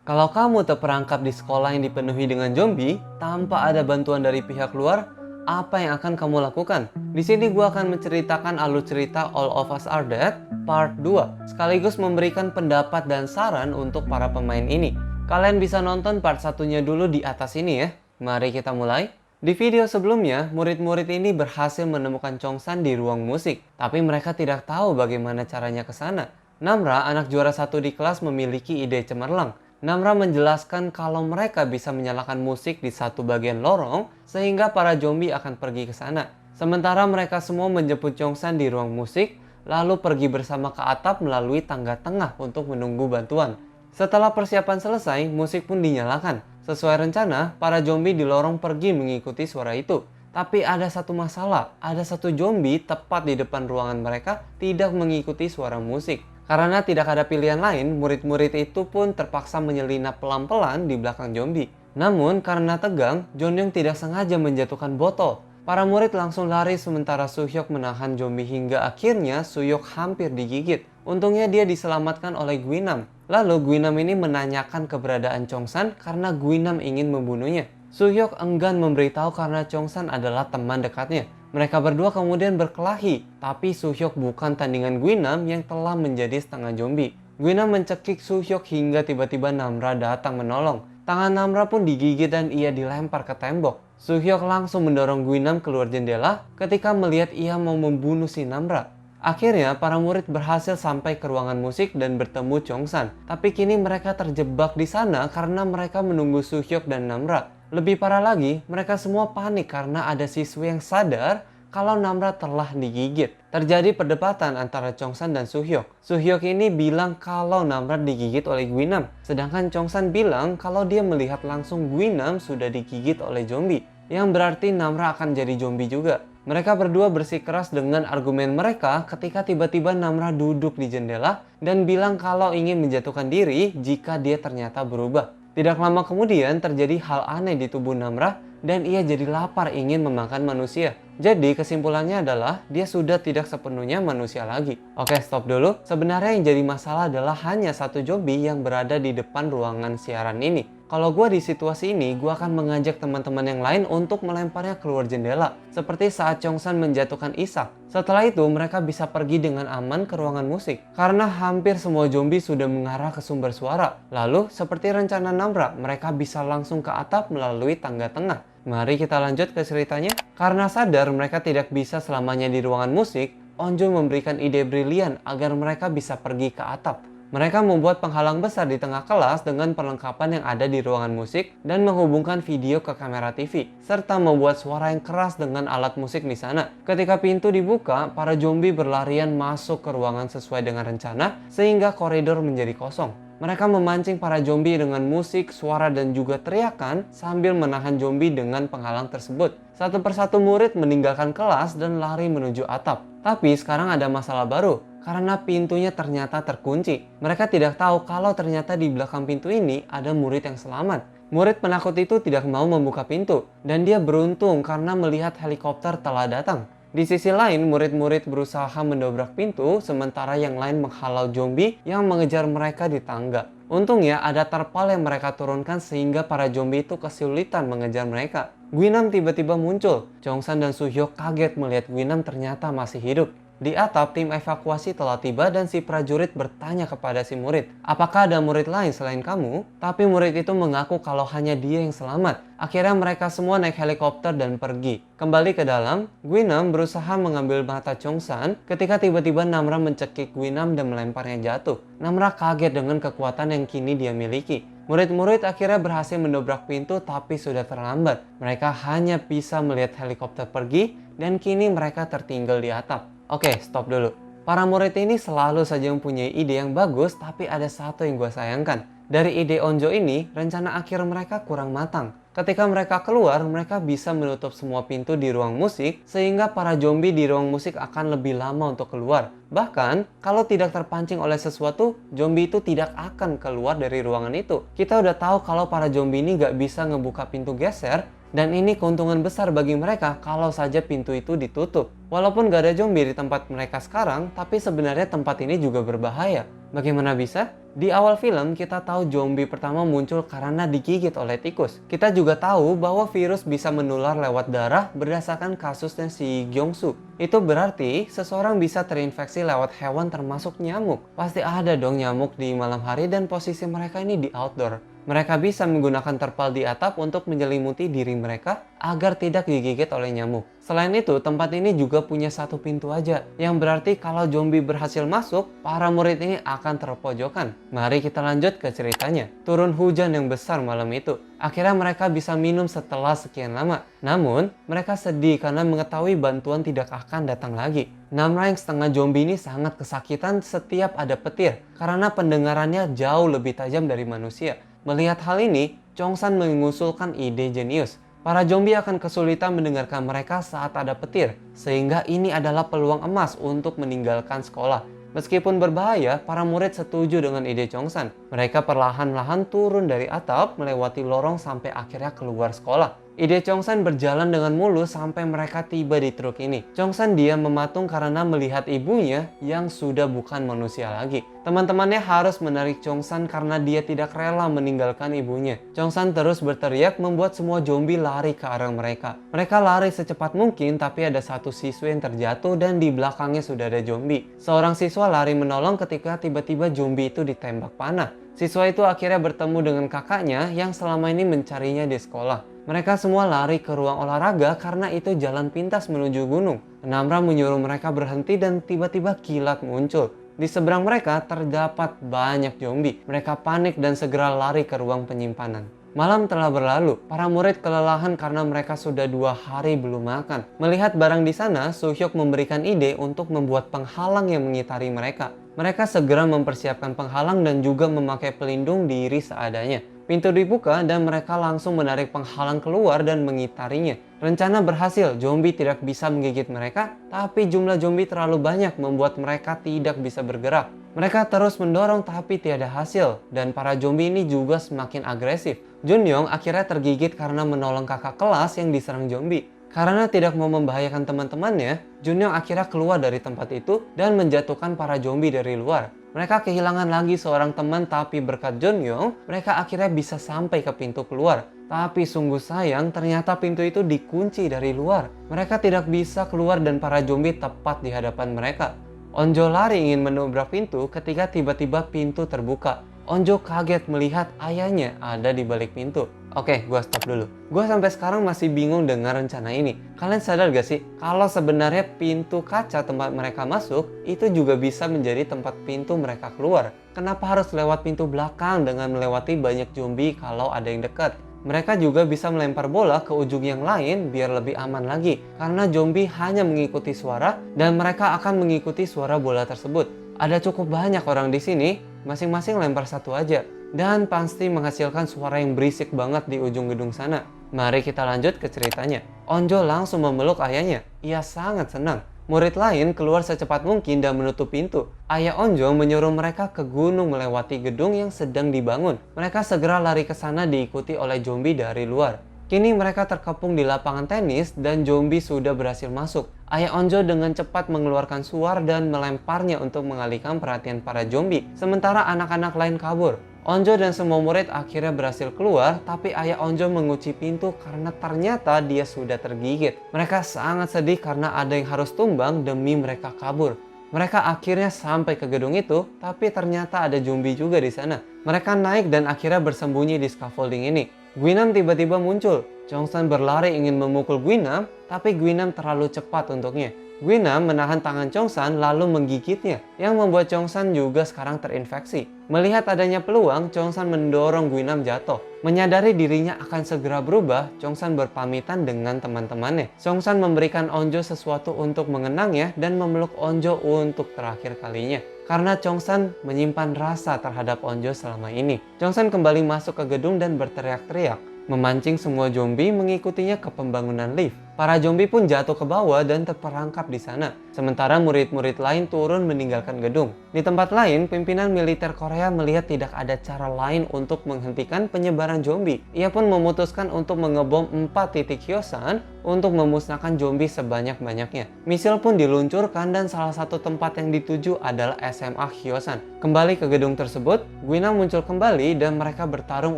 Kalau kamu terperangkap di sekolah yang dipenuhi dengan zombie tanpa ada bantuan dari pihak luar, apa yang akan kamu lakukan? Di sini gue akan menceritakan alur cerita All of Us Are Dead Part 2, sekaligus memberikan pendapat dan saran untuk para pemain ini. Kalian bisa nonton part satunya dulu di atas ini ya. Mari kita mulai. Di video sebelumnya, murid-murid ini berhasil menemukan Chongsan di ruang musik, tapi mereka tidak tahu bagaimana caranya ke sana. Namra, anak juara satu di kelas, memiliki ide cemerlang. Namra menjelaskan kalau mereka bisa menyalakan musik di satu bagian lorong sehingga para zombie akan pergi ke sana. Sementara mereka semua menjemput Chongsan di ruang musik, lalu pergi bersama ke atap melalui tangga tengah untuk menunggu bantuan. Setelah persiapan selesai, musik pun dinyalakan. Sesuai rencana, para zombie di lorong pergi mengikuti suara itu. Tapi ada satu masalah, ada satu zombie tepat di depan ruangan mereka tidak mengikuti suara musik. Karena tidak ada pilihan lain, murid-murid itu pun terpaksa menyelinap pelan-pelan di belakang zombie. Namun karena tegang, Jonyoung tidak sengaja menjatuhkan botol. Para murid langsung lari sementara Soo-hyuk menahan zombie hingga akhirnya Soo-hyuk hampir digigit. Untungnya dia diselamatkan oleh Guinam. Lalu Guinam ini menanyakan keberadaan Chongsan karena Guinam ingin membunuhnya. Soo-hyuk enggan memberitahu karena Chongsan adalah teman dekatnya. Mereka berdua kemudian berkelahi, tapi Soo-hyuk bukan tandingan Guinam yang telah menjadi setengah zombie. Guinam mencekik Soo-hyuk hingga tiba-tiba Namra datang menolong. Tangan Namra pun digigit dan ia dilempar ke tembok. Soo-hyuk langsung mendorong Guinam keluar jendela ketika melihat ia mau membunuh si Namra. Akhirnya, para murid berhasil sampai ke ruangan musik dan bertemu Chongsan. Tapi kini mereka terjebak di sana karena mereka menunggu Soo-hyuk dan Namra. Lebih parah lagi, mereka semua panik karena ada siswi yang sadar kalau Namra telah digigit. Terjadi perdebatan antara Chongsan dan Soo-hyuk. Soo-hyuk ini bilang kalau Namra digigit oleh Guinam, sedangkan Chongsan bilang kalau dia melihat langsung Guinam sudah digigit oleh zombie, yang berarti Namra akan jadi zombie juga. Mereka berdua bersikeras dengan argumen mereka ketika tiba-tiba Namra duduk di jendela dan bilang kalau ingin menjatuhkan diri jika dia ternyata berubah. Tidak lama kemudian terjadi hal aneh di tubuh Namra dan ia jadi lapar ingin memakan manusia. Jadi kesimpulannya adalah dia sudah tidak sepenuhnya manusia lagi. Oke, stop dulu. Sebenarnya yang jadi masalah adalah hanya satu zombie yang berada di depan ruangan siaran ini. Kalau gue di situasi ini, gue akan mengajak teman-teman yang lain untuk melemparnya keluar jendela. Seperti saat Chongsan menjatuhkan Isak. Setelah itu, mereka bisa pergi dengan aman ke ruangan musik. Karena hampir semua zombie sudah mengarah ke sumber suara. Lalu, seperti rencana Namra, mereka bisa langsung ke atap melalui tangga tengah. Mari kita lanjut ke ceritanya. Karena sadar mereka tidak bisa selamanya di ruangan musik, Onjo memberikan ide brilian agar mereka bisa pergi ke atap. Mereka membuat penghalang besar di tengah kelas dengan perlengkapan yang ada di ruangan musik dan menghubungkan video ke kamera TV, serta membuat suara yang keras dengan alat musik di sana. Ketika pintu dibuka, para zombie berlarian masuk ke ruangan sesuai dengan rencana sehingga koridor menjadi kosong. Mereka memancing para zombie dengan musik, suara, dan juga teriakan sambil menahan zombie dengan penghalang tersebut. Satu persatu murid meninggalkan kelas dan lari menuju atap. Tapi sekarang ada masalah baru. Karena pintunya ternyata terkunci. Mereka tidak tahu kalau ternyata di belakang pintu ini ada murid yang selamat. Murid penakut itu tidak mau membuka pintu. Dan dia beruntung karena melihat helikopter telah datang. Di sisi lain, murid-murid berusaha mendobrak pintu, sementara yang lain menghalau zombie yang mengejar mereka di tangga. Untungnya ada terpal yang mereka turunkan sehingga para zombie itu kesulitan mengejar mereka. Guinam tiba-tiba muncul. Chongsan dan Soo-hyuk kaget melihat Guinam ternyata masih hidup. Di atap, tim evakuasi telah tiba dan si prajurit bertanya kepada si murid, apakah ada murid lain selain kamu? Tapi murid itu mengaku kalau hanya dia yang selamat. Akhirnya mereka semua naik helikopter dan pergi. Kembali ke dalam, Guinam berusaha mengambil mata Chongsan ketika tiba-tiba Namra mencekik Guinam dan melemparnya jatuh. Namra kaget dengan kekuatan yang kini dia miliki. Murid-murid akhirnya berhasil mendobrak pintu tapi sudah terlambat. Mereka hanya bisa melihat helikopter pergi dan kini mereka tertinggal di atap. Oke, stop dulu. Para murid ini selalu saja mempunyai ide yang bagus, tapi ada satu yang gue sayangkan. Dari ide Onjo ini, rencana akhir mereka kurang matang. Ketika mereka keluar, mereka bisa menutup semua pintu di ruang musik, sehingga para zombie di ruang musik akan lebih lama untuk keluar. Bahkan, kalau tidak terpancing oleh sesuatu, zombie itu tidak akan keluar dari ruangan itu. Kita udah tahu kalau para zombie ini gak bisa ngebuka pintu geser, Dan ini keuntungan besar bagi mereka kalau saja pintu itu ditutup. Walaupun gak ada zombie di tempat mereka sekarang, tapi sebenarnya tempat ini juga berbahaya. Bagaimana bisa? Di awal film kita tahu zombie pertama muncul karena digigit oleh tikus. Kita juga tahu bahwa virus bisa menular lewat darah berdasarkan kasusnya si Gyeongsu. Itu berarti seseorang bisa terinfeksi lewat hewan termasuk nyamuk. Pasti ada dong nyamuk di malam hari dan posisi mereka ini di outdoor. Mereka bisa menggunakan terpal di atap untuk menyelimuti diri mereka agar tidak digigit oleh nyamuk. Selain itu, tempat ini juga punya satu pintu aja, yang berarti kalau zombie berhasil masuk, para murid ini akan terpojokan. Mari kita lanjut ke ceritanya. Turun hujan yang besar malam itu. Akhirnya mereka bisa minum setelah sekian lama. Namun, mereka sedih karena mengetahui bantuan tidak akan datang lagi. Namra yang setengah zombie ini sangat kesakitan setiap ada petir, karena pendengarannya jauh lebih tajam dari manusia. Melihat hal ini, Chongsan mengusulkan ide jenius. Para zombie akan kesulitan mendengarkan mereka saat ada petir, sehingga ini adalah peluang emas untuk meninggalkan sekolah. Meskipun berbahaya, para murid setuju dengan ide Chongsan. Mereka perlahan-lahan turun dari atap, melewati lorong sampai akhirnya keluar sekolah. Ide Chongsan berjalan dengan mulus sampai mereka tiba di truk ini. Chongsan diam mematung karena melihat ibunya yang sudah bukan manusia lagi. Teman-temannya harus menarik Chongsan karena dia tidak rela meninggalkan ibunya. Chongsan terus berteriak membuat semua zombie lari ke arah mereka. Mereka lari secepat mungkin tapi ada satu siswa yang terjatuh dan di belakangnya sudah ada zombie. Seorang siswa lari menolong ketika tiba-tiba zombie itu ditembak panah. Siswa itu akhirnya bertemu dengan kakaknya yang selama ini mencarinya di sekolah. Mereka semua lari ke ruang olahraga karena itu jalan pintas menuju gunung. Namra menyuruh mereka berhenti dan tiba-tiba kilat muncul. Di seberang mereka terdapat banyak zombie. Mereka panik dan segera lari ke ruang penyimpanan. Malam telah berlalu, para murid kelelahan karena mereka sudah 2 hari belum makan. Melihat barang di sana, Soo-hyuk memberikan ide untuk membuat penghalang yang mengitari mereka. Mereka segera mempersiapkan penghalang dan juga memakai pelindung diri seadanya. Pintu dibuka dan mereka langsung menarik penghalang keluar dan mengitarinya. Rencana berhasil, zombie tidak bisa menggigit mereka, tapi jumlah zombie terlalu banyak membuat mereka tidak bisa bergerak. Mereka terus mendorong tapi tiada hasil, dan para zombie ini juga semakin agresif. Junyoung akhirnya tergigit karena menolong kakak kelas yang diserang zombie. Karena tidak mau membahayakan teman-temannya, Junyoung akhirnya keluar dari tempat itu dan menjatuhkan para zombie dari luar. Mereka kehilangan lagi seorang teman tapi berkat Junyoung, mereka akhirnya bisa sampai ke pintu keluar. Tapi sungguh sayang, ternyata pintu itu dikunci dari luar. Mereka tidak bisa keluar dan para zombie tepat di hadapan mereka. Onjo lari ingin menobrak pintu ketika tiba-tiba pintu terbuka. Onjo kaget melihat ayahnya ada di balik pintu. Oke, gua stop dulu. Gua sampai sekarang masih bingung dengan rencana ini. Kalian sadar gak sih kalau sebenarnya pintu kaca tempat mereka masuk itu juga bisa menjadi tempat pintu mereka keluar? Kenapa harus lewat pintu belakang dengan melewati banyak zombie kalau ada yang dekat? Mereka juga bisa melempar bola ke ujung yang lain biar lebih aman lagi. Karena zombie hanya mengikuti suara dan mereka akan mengikuti suara bola tersebut. Ada cukup banyak orang di sini, masing-masing lempar satu aja. Dan pasti menghasilkan suara yang berisik banget di ujung gedung sana. Mari kita lanjut ke ceritanya. Onjo langsung memeluk ayahnya. Ia sangat senang. Murid lain keluar secepat mungkin dan menutup pintu. Ayah Onjo menyuruh mereka ke gunung melewati gedung yang sedang dibangun. Mereka segera lari ke sana diikuti oleh zombie dari luar. Kini mereka terkepung di lapangan tenis dan zombie sudah berhasil masuk. Ayah Onjo dengan cepat mengeluarkan suar dan melemparnya untuk mengalihkan perhatian para zombie. Sementara anak-anak lain kabur. Onjo dan semua murid akhirnya berhasil keluar, tapi ayah Onjo mengunci pintu karena ternyata dia sudah tergigit. Mereka sangat sedih karena ada yang harus tumbang demi mereka kabur. Mereka akhirnya sampai ke gedung itu, tapi ternyata ada zombie juga di sana. Mereka naik dan akhirnya bersembunyi di scaffolding ini. Guinam tiba-tiba muncul. Chongsan berlari ingin memukul Guinam, tapi Guinam terlalu cepat untuknya. Guinam menahan tangan Chongsan lalu menggigitnya, yang membuat Chongsan juga sekarang terinfeksi. Melihat adanya peluang, Chongsan mendorong Guinam jatuh. Menyadari dirinya akan segera berubah, Chongsan berpamitan dengan teman-temannya. Chongsan memberikan Onjo sesuatu untuk mengenangnya dan memeluk Onjo untuk terakhir kalinya. Karena Chongsan menyimpan rasa terhadap Onjo selama ini. Chongsan kembali masuk ke gedung dan berteriak-teriak, memancing semua zombie mengikutinya ke pembangunan lift. Para zombie pun jatuh ke bawah dan terperangkap di sana. Sementara murid-murid lain turun meninggalkan gedung. Di tempat lain, pimpinan militer Korea melihat tidak ada cara lain untuk menghentikan penyebaran zombie. Ia pun memutuskan untuk mengebom 4 titik Hyosan untuk memusnahkan zombie sebanyak-banyaknya. Misil pun diluncurkan dan salah satu tempat yang dituju adalah SMA Hyosan. Kembali ke gedung tersebut, Guinam muncul kembali dan mereka bertarung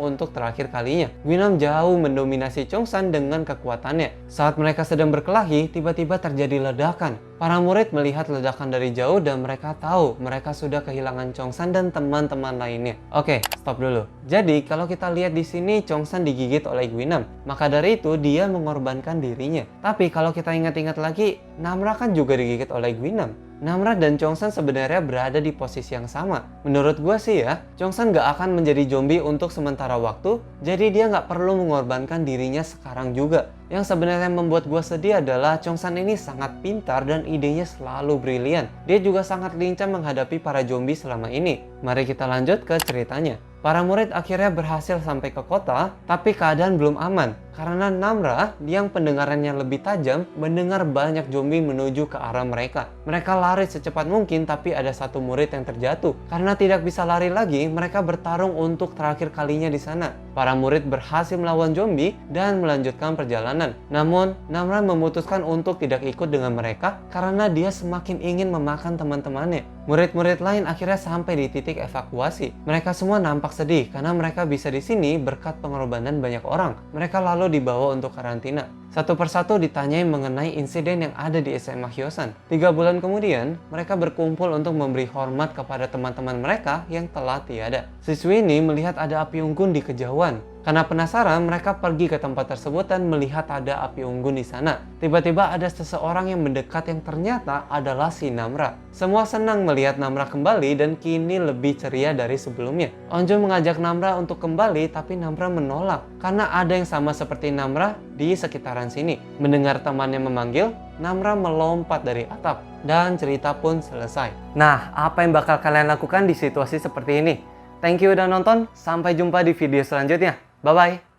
untuk terakhir kalinya. Guinam jauh mendominasi Chongsan dengan kekuatannya. Saat mereka sedang berkelahi, tiba-tiba terjadi ledakan. Para murid melihat ledakan dari jauh dan mereka tahu mereka sudah kehilangan Chongsan dan teman-teman lainnya. Oke, stop dulu. Jadi, kalau kita lihat di sini Chongsan digigit oleh Guinam, maka dari itu dia mengorbankan dirinya. Tapi kalau kita ingat-ingat lagi, Namra kan juga digigit oleh Guinam. Namra dan Chongsan sebenarnya berada di posisi yang sama. Menurut gue sih ya, Chongsan gak akan menjadi zombie untuk sementara waktu, jadi dia gak perlu mengorbankan dirinya sekarang juga. Yang sebenarnya membuat gue sedih adalah Chongsan ini sangat pintar dan idenya selalu brilian. Dia juga sangat lincah menghadapi para zombie selama ini. Mari kita lanjut ke ceritanya. Para murid akhirnya berhasil sampai ke kota, tapi keadaan belum aman. Karena Namra, yang pendengarannya lebih tajam, mendengar banyak zombie menuju ke arah mereka. Mereka lari secepat mungkin, tapi ada satu murid yang terjatuh. Karena tidak bisa lari lagi, mereka bertarung untuk terakhir kalinya di sana. Para murid berhasil melawan zombie dan melanjutkan perjalanan. Namun, Namra memutuskan untuk tidak ikut dengan mereka karena dia semakin ingin memakan teman-temannya. Murid-murid lain akhirnya sampai di titik evakuasi. Mereka semua nampak sedih karena mereka bisa di sini berkat pengorbanan banyak orang. Mereka lalu dibawa untuk karantina. Satu persatu ditanyai mengenai insiden yang ada di SMA Hyosan. 3 bulan kemudian, mereka berkumpul untuk memberi hormat kepada teman-teman mereka yang telah tiada. Siswi ini melihat ada api unggun di kejauhan. Karena penasaran, mereka pergi ke tempat tersebut dan melihat ada api unggun di sana. Tiba-tiba ada seseorang yang mendekat yang ternyata adalah si Namra. Semua senang melihat Namra kembali dan kini lebih ceria dari sebelumnya. Onjo mengajak Namra untuk kembali, tapi Namra menolak karena ada yang sama seperti Namra di sekitaran sini. Mendengar temannya memanggil, Namra melompat dari atap dan cerita pun selesai. Nah, apa yang bakal kalian lakukan di situasi seperti ini? Thank you udah nonton, sampai jumpa di video selanjutnya. Bye-bye.